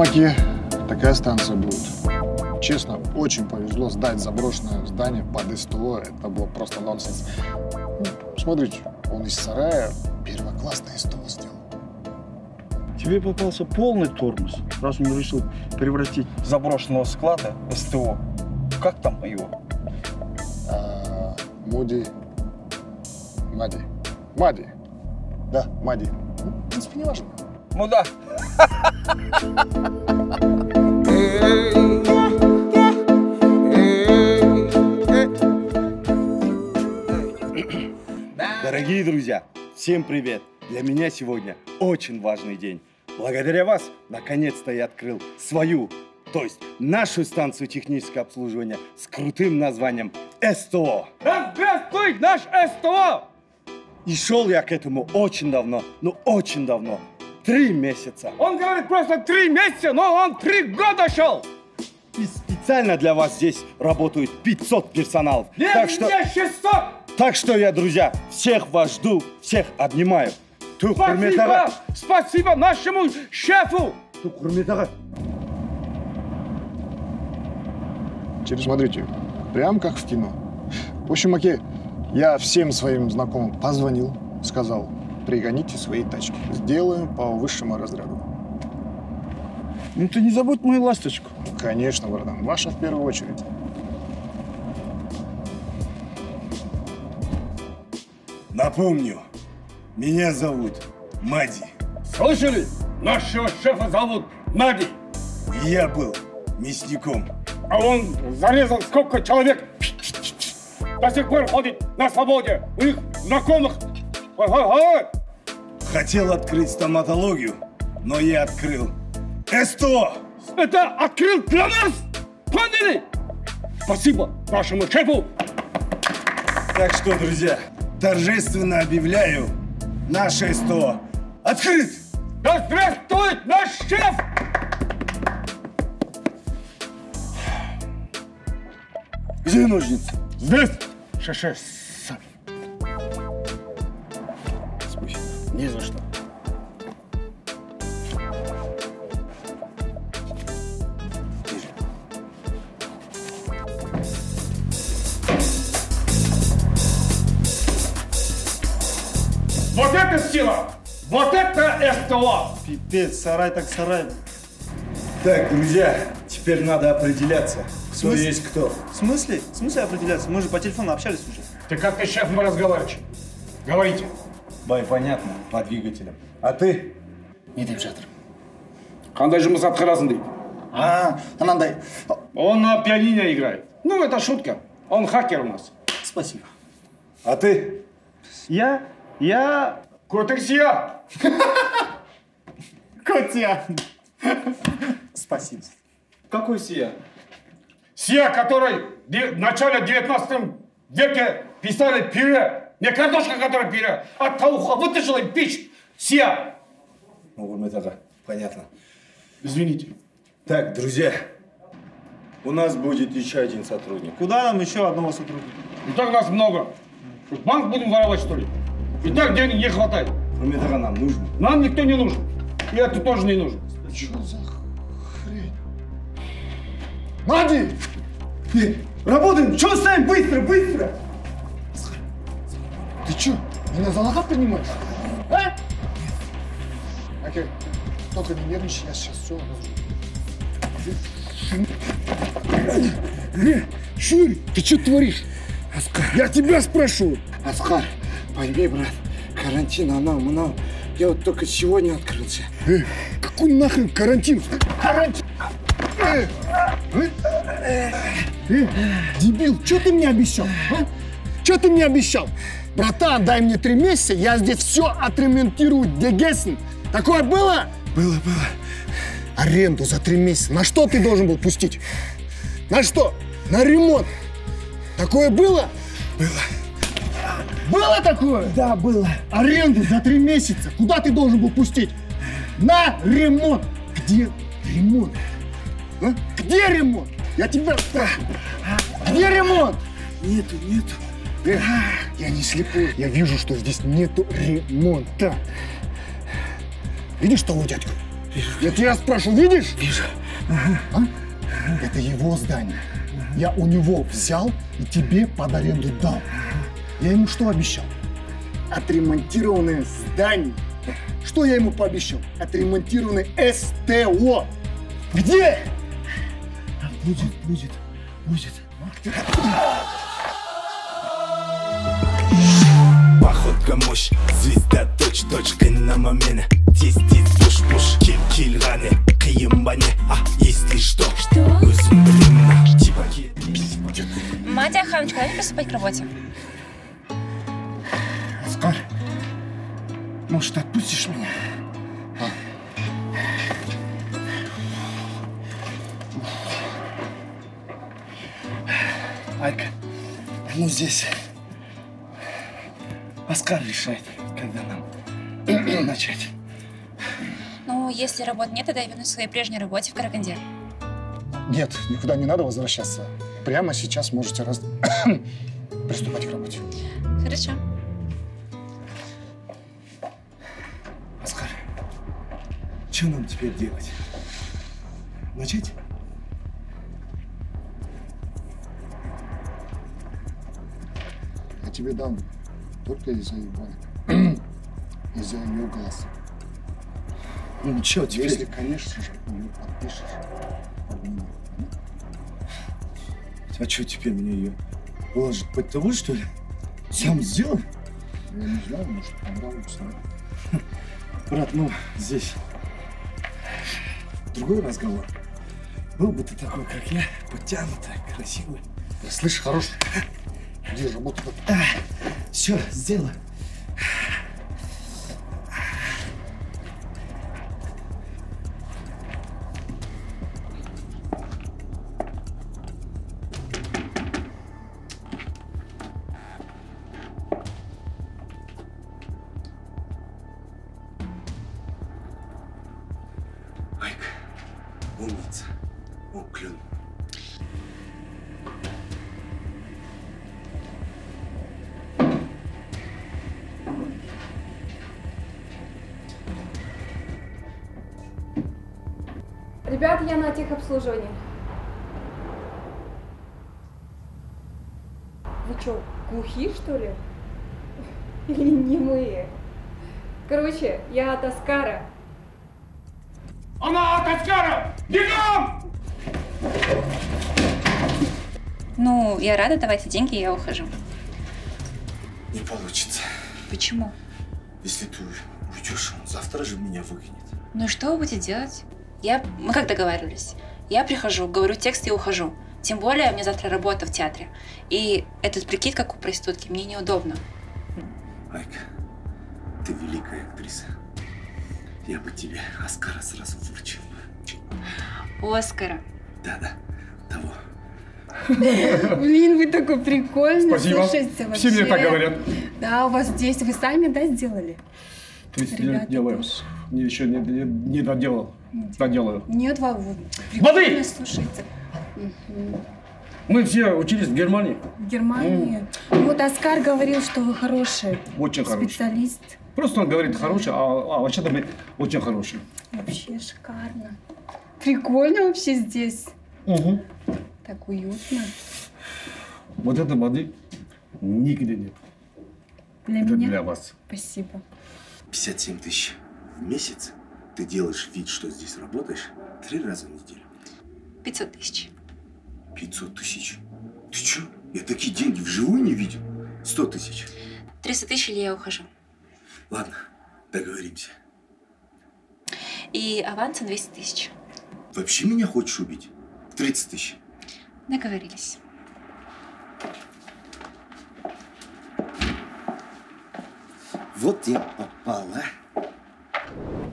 Маки, такая станция будет. Честно, очень повезло сдать заброшенное здание под СТО. Это было просто нонсенс. Ну, смотрите, он из сарая первоклассное СТО сделал. Тебе попался полный тормоз, раз он решил превратить заброшенного склада в СТО. Как там его? Мади. Да, Мади. Ну, в принципе, не важно. Ну да. Дорогие друзья, всем привет! Для меня сегодня очень важный день. Благодаря вас, наконец-то я открыл свою, то есть нашу станцию технического обслуживания с крутым названием СТО. Да здравствуй, наш СТО! И шел я к этому очень давно, ну очень давно. 3 месяца. Он говорит просто 3 месяца, но он 3 года шел. И специально для вас здесь работают 500 персоналов. Нет, так что... 600! Так что я, друзья, всех вас жду, всех обнимаю. Спасибо нашему шефу! Теперь смотрите, прям как в кино. В общем, Маки, я всем своим знакомым позвонил, сказал, пригоните свои тачки. Сделаем по высшему разряду. Ну ты не забудь мою ласточку. Конечно, братан, ваша в первую очередь. Напомню, меня зовут Мади. Слышали? Нашего шефа зовут Мади. Я был мясником. А он зарезал сколько человек? До сих пор ходит на свободе. У них знакомых. Хотел открыть стоматологию, но я открыл СТО. Это открыл для нас. Поняли? Спасибо нашему шефу. Так что, друзья, торжественно объявляю, наше СТО открыт! Да здравствует наш шеф! Где ножницы? Здесь! Шеф. Спасибо. Не за что. Вот это сила! Вот это СТО! Пипец, сарай так сарай. Так, друзья, теперь надо определяться, кто есть кто. В смысле? В смысле определяться? Мы же по телефону общались уже. Ты как ты с шефом разговариваешь? Говорите. Бай, понятно, по двигателям. А ты? Не деп жатыр. Қандай жұмыс атқарасың дейді. Анандай. Он на пианино играет. Ну, это шутка. Он хакер у нас. Спасибо. А ты? Я... Котексия. Котя. Спасибо. Какой Сия? Сия, который в начале 19 веке писали пюре. Не картошка, которая пюре, а тауха вытащила и печь. Сия. Понятно. Извините. Так, друзья, у нас будет еще один сотрудник. Куда нам еще одного сотрудника? И так нас много. Банк будем воровать, что ли? И так денег не хватает. Кроме того, нам нужно. Нам никто не нужен. И это тоже не нужен. Что за хрень? Мади! Работаем! Что ставим? Быстро, быстро! Ты что, меня за лоха принимаешь? А? Окей, только не нервничай, я сейчас все разрулю. Шурь, ты что творишь? Оскар, Я тебя спрошу. Оскар, пойми, брат, карантин, она. Я вот только сегодня открылся. Какой нахрен карантин? Карантин! Дебил, что ты мне обещал? А? Что ты мне обещал? Братан, дай мне 3 месяца, я здесь все отремонтирую. Дегесен. Такое было? Было. Аренду за 3 месяца. На что ты должен был пустить? На что? На ремонт. Такое было? Было. Было такое? Да, было. Аренду за 3 месяца. Куда ты должен был пустить? На ремонт. Где ремонт? А? Где ремонт? Я тебя спрашиваю. Где ремонт? Нету. Я не слепой. Я вижу, что здесь нету ремонта. Видишь того дядьку? Я тебя спрашиваю, видишь? Вижу. А? Это его здание. Я у него взял и тебе под аренду дал. Я ему что обещал? Отремонтированное здание. Что я ему пообещал? Отремонтированное СТО. Где? Будет. Походка мощь, звезда точка на момент. Тиз, пуш, киль, раны, киембане. А если что? Типа Матя Хамочка, давай приступать к работе. Оскар, может, отпустишь меня? Айка, ну здесь Оскар решает, когда нам начать. Ну, если работы нет, тогда я вернусь к своей прежней работе в Караганде. Нет, никуда не надо возвращаться. Прямо сейчас можете приступать к работе. Хорошо. Оскар, что нам теперь делать? Начать? Я тебе дам только из-за Ивана. Из-за ее глаз. Ну что теперь? Если, конечно же, ее подпишешь. А что теперь мне ее положить под того, что ли? Сам сделал? Я не знаю, может, понравится. Брат, ну здесь другой разговор. Был бы ты такой, как я, подтянутый, красивый. Слышь, хорош. Иди, работай. Все, сделай. Айк, умница. О, клен. Ребята, я на техобслуживании. Вы что, глухие, что ли? Или немые? Короче, я от Оскара. Она от Оскара! Бегом! Ну, я рада, давайте деньги, я ухожу. Не получится. Почему? Если ты уйдешь, он завтра же меня выкинет. Ну и что вы будете делать? Мы как договаривались? Я прихожу, говорю текст и ухожу. Тем более, мне завтра работа в театре. И этот прикид, как у проститутки, мне неудобно. Айка, ты великая актриса. Я бы тебе Оскара сразу вручил. Оскара. Да, того. Блин, вы такой прикольный. Спасибо. Слушайте, Все мне так говорят. Да, у вас здесь. Вы сами, да, сделали? 30 Ребята, лет делаю. тоже. Еще не доделал. Доделаю. Нет, вы Воды! прикольно, слушайте. Мы все учились в Германии. В Германии. Вот Оскар говорил, что вы хороший Очень хороший. специалист. Просто он говорит хороший, а вообще-то мы очень хороший. Вообще шикарно. Прикольно вообще здесь. Угу. Так уютно. Вот этой воды нигде нет. Для Это меня? для вас. Спасибо. 57 тысяч в месяц. Ты делаешь вид, что здесь работаешь 3 раза в неделю. 500 тысяч. 500 тысяч? Ты чё? Я такие деньги вживую не видел. 100 тысяч. 300 тысяч или я ухожу. Ладно, договоримся. И авансом 200 тысяч. Вообще меня хочешь убить? 30 тысяч. Договорились. Вот я попала.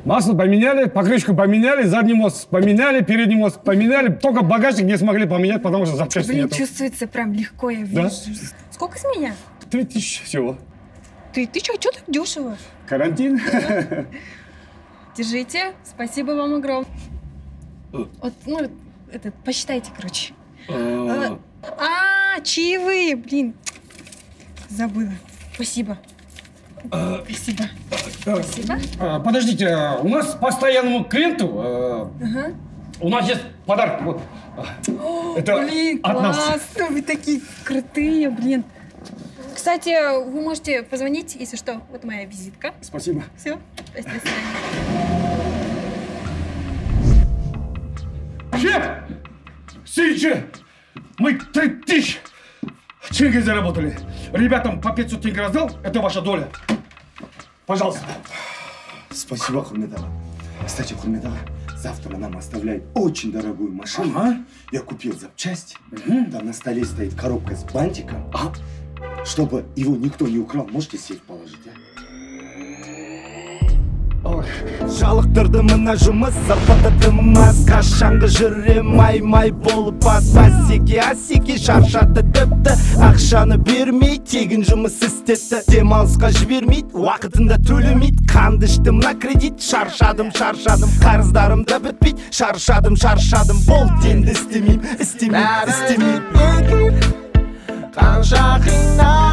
Масло поменяли, покрышку поменяли, задний мост поменяли, передний мост поменяли. Только багажник не смогли поменять, потому что запчастей Блин, нету. чувствуется прям легко, я Да? вижу. Сколько с меня? 3000 всего. Ты что так дешево? Карантин. Держите. Спасибо вам огромное. Вот, ну, посчитайте, короче. Чаевые, блин. Забыла. Спасибо. Спасибо. Спасибо. Подождите, у нас постоянному клиенту у нас есть подарок. Вот. Это Блин, от нас. классно, вы такие крутые, блин. Кстати, вы можете позвонить, если что. Вот моя визитка. Спасибо. Все, до свидания. Шеф! Сидите! Мы 3000 тенге заработали. Ребятам по 500 тенге раздал. Это ваша доля. Пожалуйста. Спасибо, Хурметова. Кстати, Хурметова, завтра нам оставляет очень дорогую машину. Ага. Я купил запчасть. Там на столе стоит коробка с бантиком. Чтобы его никто не украл, можете в сейф положить, а? Жалықтырды мына жұмыс, зарплата тымас. Қашанғы жүрем ай-май болып асеке шаршады тіпті. Ақшаны бермей, тегін жұмыс істетті. Демалысқа жібермейді, уақытында төлемейді. Қанды ішті мына кредит, шаршадым. Қарыздарым да бітпейді, шаршадым. Болды енді істемеймін. Қанша қинап